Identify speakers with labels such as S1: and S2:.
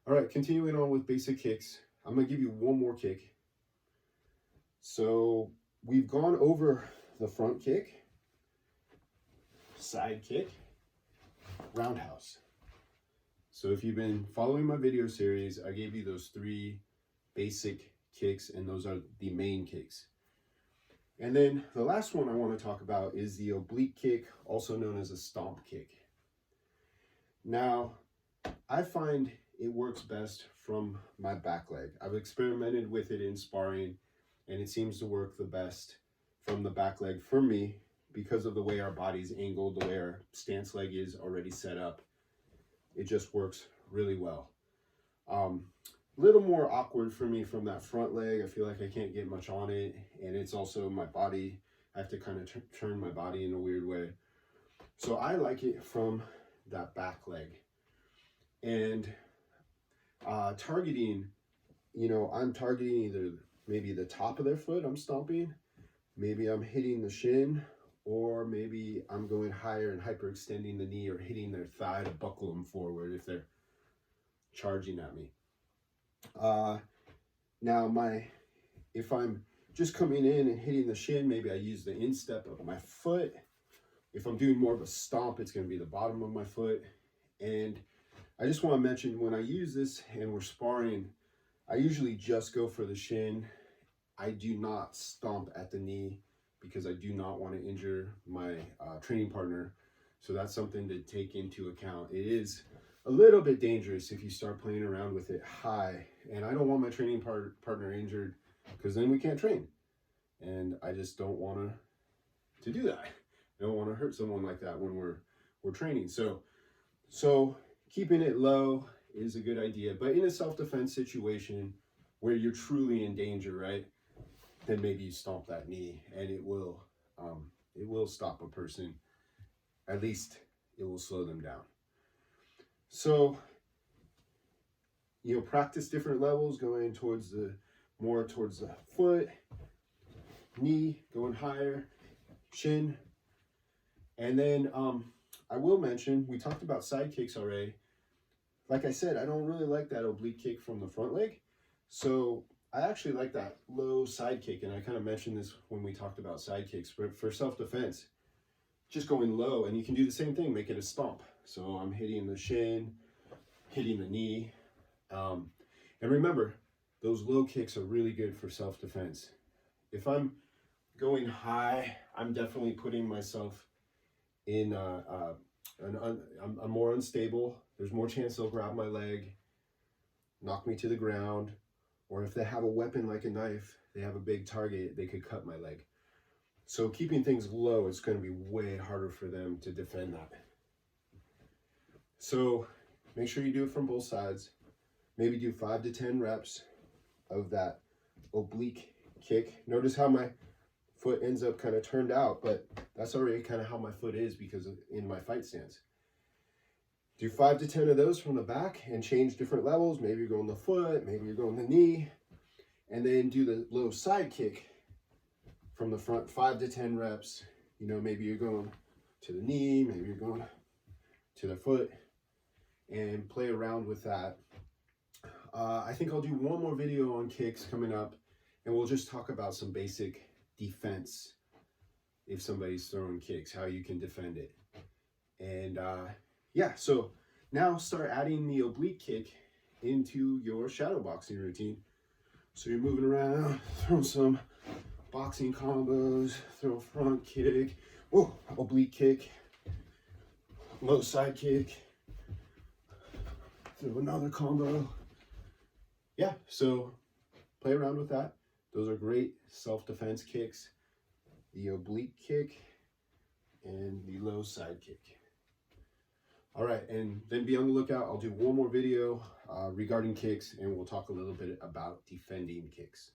S1: All right, continuing on with basic kicks. I'm gonna give you one more kick. So we've gone over the front kick, side kick, roundhouse. So if you've been following my video series, I gave you those 3 basic kicks, and those are the main kicks. And then the last one I want to talk about is the oblique kick, also known as a stomp kick. Now, I find it works best from my back leg. I've experimented with it in sparring, and it seems to work the best from the back leg for me because of the way our body's angled, the way our stance leg is already set up. It just works really well. Little more awkward for me from that front leg. I feel like I can't get much on it, and it's also my body. I have to kind of turn my body in a weird way. So I like it from that back leg. And targeting, I'm targeting either maybe the top of their foot, I'm stomping, maybe I'm hitting the shin, or maybe I'm going higher and hyperextending the knee or hitting their thigh to buckle them forward if they're charging at me. Now if I'm just coming in and hitting the shin, maybe I use the instep of my foot. If I'm doing more of a stomp, it's going to be the bottom of my foot. And I just want to mention, when I use this and we're sparring, I usually just go for the shin. I do not stomp at the knee because I do not want to injure my training partner. So that's something to take into account. It is a little bit dangerous if you start playing around with it high, and I don't want my training partner injured, because then we can't train, and I just don't want to do that. I don't want to hurt someone like that when we're training. So keeping it low is a good idea, but in a self-defense situation where you're truly in danger, right, then maybe you stomp that knee, and it will stop a person. At least it will slow them down. So, practice different levels, going more towards the foot, knee, going higher, shin. And then I will mention, we talked about side kicks already. Like I said, I don't really like that oblique kick from the front leg. So I actually like that low side kick. And I kind of mentioned this when we talked about side kicks. For self-defense, just going low, and you can do the same thing, make it a stomp. So I'm hitting the shin, hitting the knee. And remember, those low kicks are really good for self-defense. If I'm going high, I'm definitely putting myself in, I'm more unstable. There's more chance they'll grab my leg, knock me to the ground, or if they have a weapon like a knife, they have a big target, they could cut my leg. So keeping things low, it's going to be way harder for them to defend that. So make sure you do it from both sides. Maybe do 5 to 10 reps of that oblique kick. Notice how my foot ends up kind of turned out, but that's already kind of how my foot is because in my fight stance. Do 5 to 10 of those from the back and change different levels. Maybe you're going the foot, maybe you're going the knee, and then do the low side kick from the front, 5 to 10 reps. Maybe you're going to the knee, maybe you're going to the foot, and play around with that. I think I'll do one more video on kicks coming up, and we'll just talk about some basic defense if somebody's throwing kicks, how you can defend it. And yeah, so now start adding the oblique kick into your shadow boxing routine. So you're moving around, throwing some boxing combos, throw a front kick, oblique kick, low side kick, throw another combo. Yeah, so play around with that. Those are great self-defense kicks, the oblique kick and the low side kick. All right, and then be on the lookout. I'll do one more video regarding kicks, and we'll talk a little bit about defending kicks.